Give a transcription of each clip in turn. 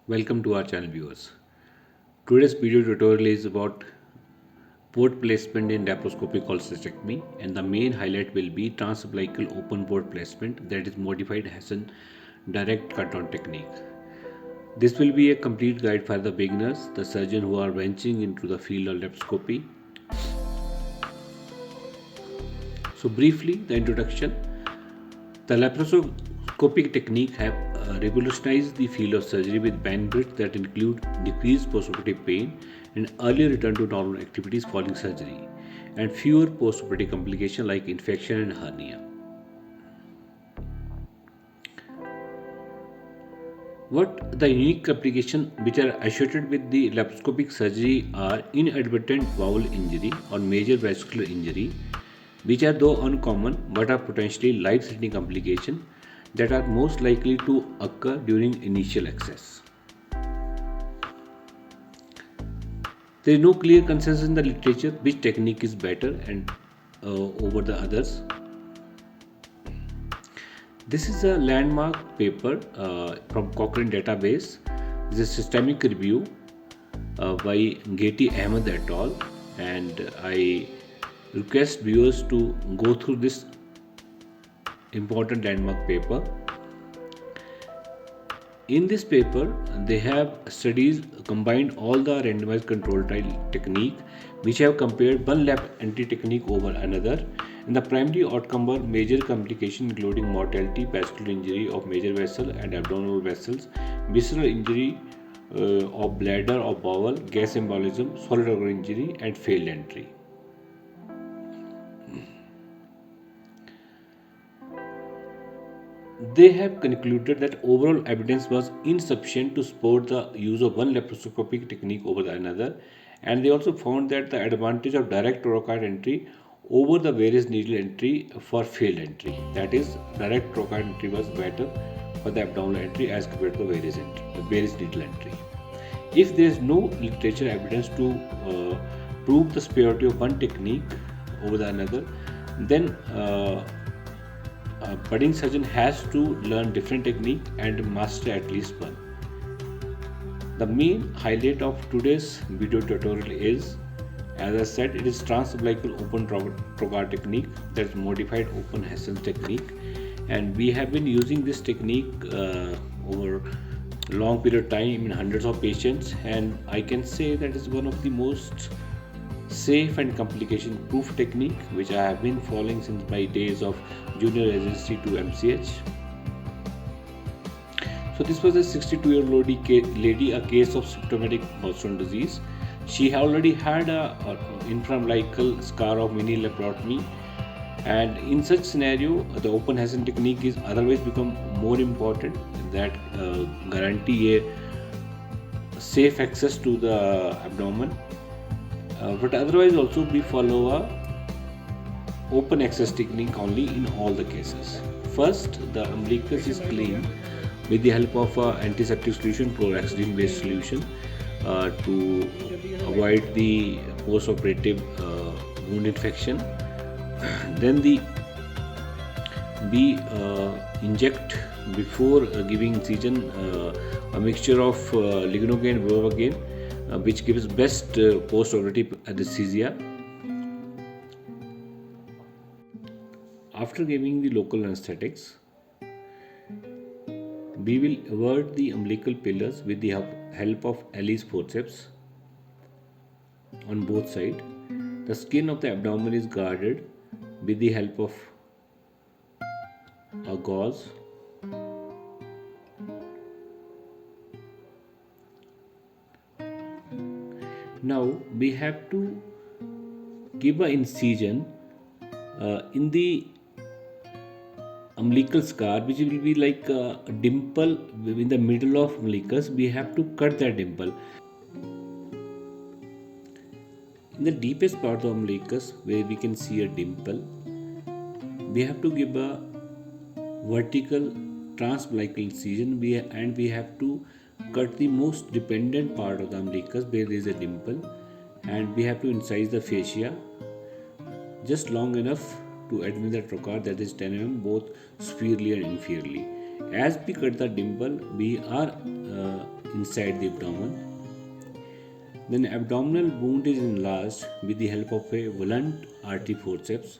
Welcome to our channel viewers. Today's video tutorial is about port placement in laparoscopic cholecystectomy, and the main highlight will be trans-umbilical open port placement, that is modified Hasson direct cut-on technique. This will be a complete guide for the beginners, the surgeon who are venturing into the field of laparoscopy. So briefly, the introduction. The laparoscopic technique have revolutionized the field of surgery with benefits that include decreased postoperative pain and earlier return to normal activities following surgery, and fewer postoperative complications like infection and hernia. What the unique applications which are associated with the laparoscopic surgery are inadvertent bowel injury or major vascular injury, which are though uncommon but are potentially life-threatening complications that are most likely to occur during initial access. There is no clear consensus in the literature which technique is better and over the others. This is a landmark paper from Cochrane database. This is a systemic review by Geti Ahmed et al. And I request viewers to go through this important landmark paper. In this paper, they have studies combined all the randomized control trial technique which have compared one lap entry technique over another, and the primary outcome were major complications including mortality, vascular injury of major vessel and abdominal vessels, visceral injury of bladder or bowel, gas embolism, solid organ injury, and failed entry. They have concluded that overall evidence was insufficient to support the use of one laparoscopic technique over another, and they also found that the advantage of direct trocar entry over the various needle entry for failed entry, that is, direct trocar entry was better for the abdominal entry as compared to the various needle entry. If there is no literature evidence to prove the superiority of one technique over the another, then a budding surgeon has to learn different technique and master at least one. The main highlight of today's video tutorial is, as I said, it is trans-umbilical open trocar technique, that is modified open Hasson technique, and we have been using this technique over a long period of time in hundreds of patients, and I can say that is one of the most safe and complication proof technique which I have been following since my days of junior residency to MCH. So this was a 62-year-old lady, a case of symptomatic Hodgson disease. She already had a infraumbilical scar of mini laparotomy, and in such scenario the open Hasson technique is otherwise become more important, that guarantee a safe access to the abdomen. But otherwise also we follow a open access technique only in all the cases. First, the umbilicus is cleaned with the help of antiseptic solution, chlorhexidine based solution, to avoid the post-operative wound infection. Then we inject before giving incision a mixture of lignocaine and bupropion, which gives best post-operative anesthesia. After giving the local anesthetics, we will avert the umbilical pillars with the help of Ali's forceps on both sides. The skin of the abdomen is guarded with the help of a gauze. Now we have to give an incision in the umbilical scar, which will be like a dimple in the middle of umbilicus. We have to cut that dimple. In the deepest part of umbilicus, where we can see a dimple, we have to give a vertical trans-umbilical incision, and we have to cut the most dependent part of the umbilicus where there is a dimple, and we have to incise the fascia just long enough to admit the trocar, that is 10 mm, both superiorly and inferiorly. As we cut the dimple, we are inside the abdomen. Then abdominal wound is enlarged with the help of a blunt artery forceps,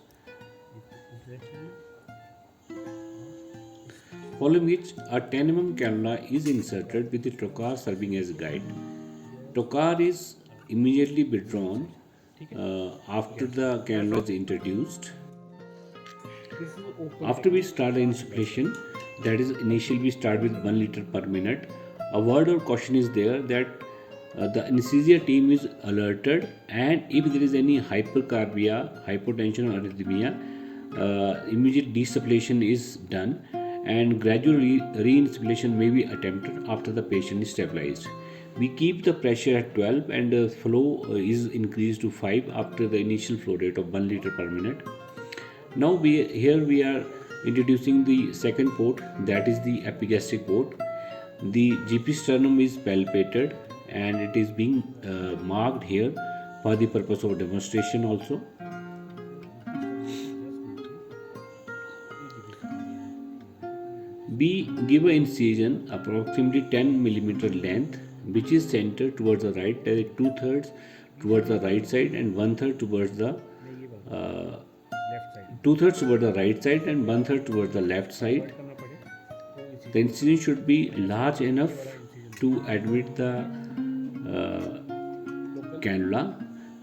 following which a 10 mm cannula is inserted with the trocar serving as guide. Trocar is immediately withdrawn after the cannula is introduced. After we start the insufflation, that is initially we start with 1 liter per minute. A word of caution is there that the anesthesia team is alerted, and if there is any hypercarbia, hypotension or arrhythmia, immediate desufflation is done and gradual re-insufflation may be attempted after the patient is stabilized. We keep the pressure at 12 and the flow is increased to 5 after the initial flow rate of 1 liter per minute. Now we are introducing the second port, that is the epigastric port. The GP sternum is palpated and it is being marked here for the purpose of demonstration also. We give an incision approximately 10 mm length, which is centered towards the right, 2/3 towards the right side and 1/3 towards the 2/3 towards the right side and 1/3 towards the left side. The incision should be large enough to admit the cannula,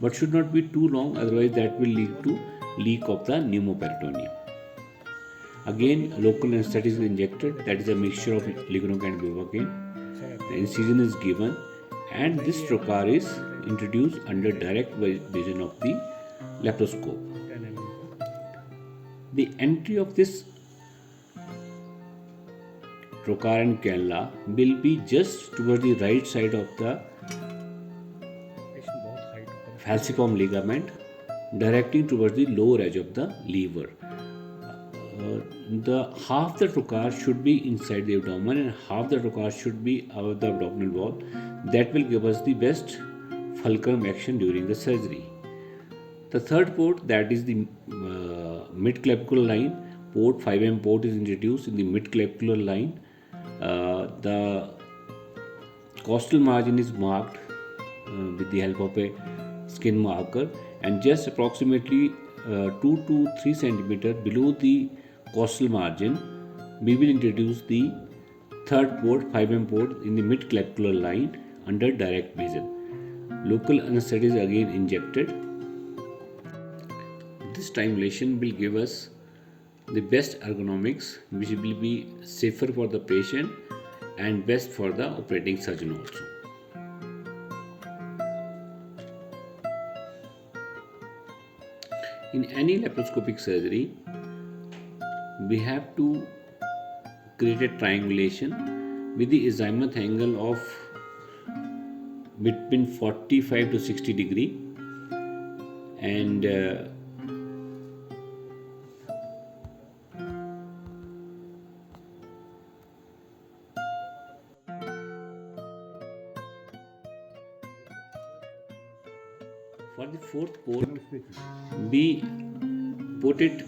but should not be too long, otherwise that will lead to leak of the pneumoperitoneum. Again, local anesthetic is injected, that is a mixture of lignocaine and bupivacaine. The incision is given and this trocar is introduced under direct vision of the laparoscope. The entry of this trocar and cannula will be just towards the right side of the falciform ligament, directing towards the lower edge of the lever. The half the trocar should be inside the abdomen and half the trocar should be above the abdominal wall. That will give us the best fulcrum action during the surgery. The third port, that is the mid-clavicular line port, 5 mm port is introduced in the mid-clavicular line. The costal margin is marked with the help of a skin marker, and just approximately 2 to 3 cm below the costal margin we will introduce the third port, 5 mm port, in the mid-clavicular line under direct vision. Local anesthetic is again injected. This triangulation will give us the best ergonomics, which will be safer for the patient and best for the operating surgeon also. In any laparoscopic surgery, we have to create a triangulation with the azimuth angle of between 45 to 60 degree, and for the fourth port, we put it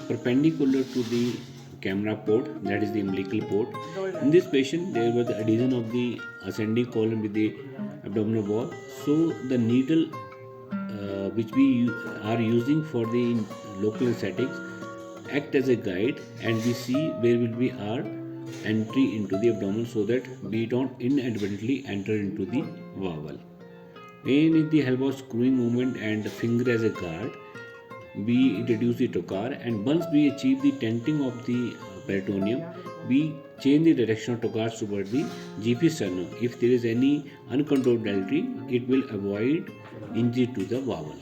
perpendicular to the camera port, that is the umbilical port. In this patient, there was the adhesion of the ascending column with the abdominal wall. So the needle which we are using for the local anesthetics act as a guide, and we see where will be our entry into the abdomen so that we don't inadvertently enter into the bowel. Then with the help of screwing movement and finger as a guard, we introduce the trocar, and once we achieve the tenting of the peritoneum, we change the direction of trocar towards the GP sternum. If there is any uncontrolled entry, it will avoid injury to the bowel.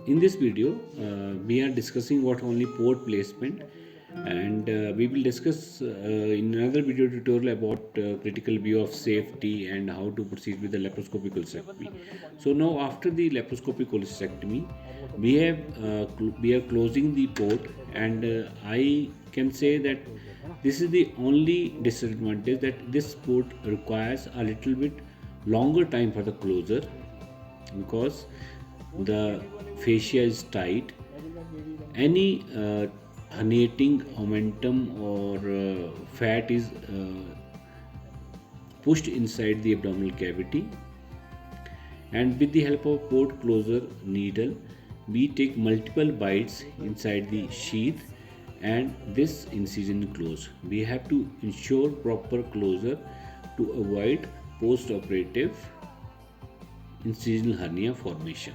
In this video, we are discussing what only port placement, and we will discuss in another video tutorial about critical view of safety and how to proceed with the laparoscopic cholecystectomy. So now after the laparoscopic cholecystectomy, we are closing the port, and I can say that this is the only disadvantage, that this port requires a little bit longer time for the closure because the fascia is tight, Any herniating momentum or fat is pushed inside the abdominal cavity, and with the help of port closer needle we take multiple bites inside the sheath and this incision close. We have to ensure proper closure to avoid post-operative incisional hernia formation.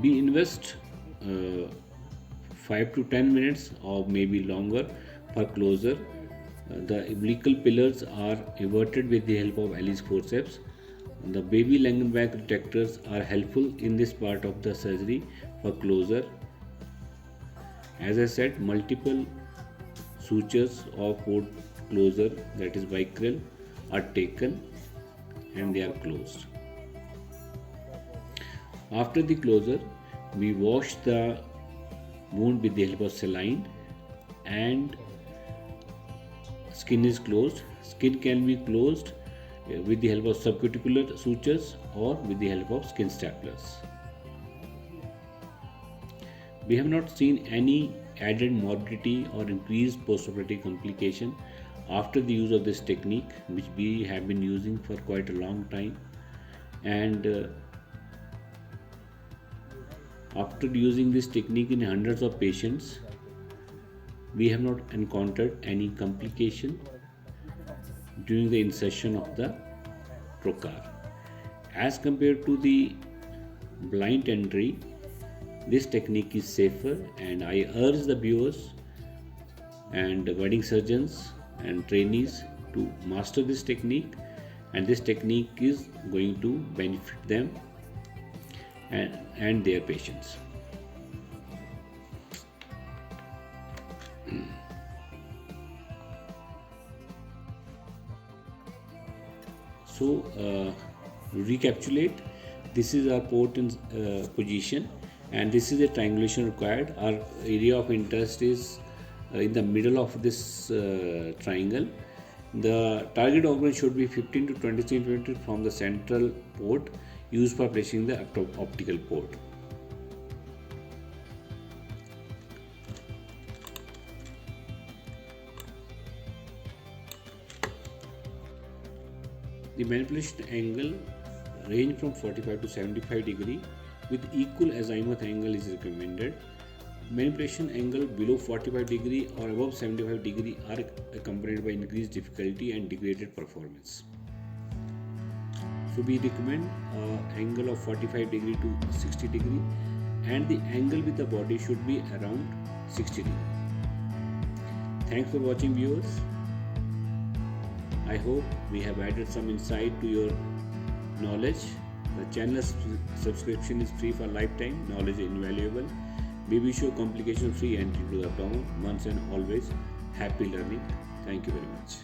We invest 5 to 10 minutes or maybe longer per closure. The umbilical pillars are everted with the help of Alice forceps. The baby Langenbach detectors are helpful in this part of the surgery for closure. As I said, multiple sutures of port closure, that is vicryl, are taken and they are closed. After the closure, we wash the wound with the help of saline and skin is closed. Skin can be closed with the help of subcuticular sutures or with the help of skin staplers. We have not seen any added morbidity or increased postoperative complication after the use of this technique, which we have been using for quite a long time, and after using this technique in hundreds of patients, we have not encountered any complication during the insertion of the trocar. As compared to the blind entry, this technique is safer, and I urge the viewers and the budding surgeons and trainees to master this technique, and this technique is going to benefit them and their patients. So recapitulate, this is our port in position, and this is a triangulation required. Our area of interest is in the middle of this triangle. The target organ should be 15 to 20 cm from the central port used for placing the optical port. The manipulation angle range from 45 to 75 degree with equal azimuth angle is recommended. Manipulation angle below 45 degree or above 75 degree are accompanied by increased difficulty and degraded performance. So we recommend angle of 45 degree to 60 degree, and the angle with the body should be around 60 degree. Thanks for watching, viewers. I hope we have added some insight to your knowledge. The channel subscription is free for lifetime. Knowledge is invaluable. We wish you complication free entry to the abdomen. Once and always, happy learning. Thank you very much.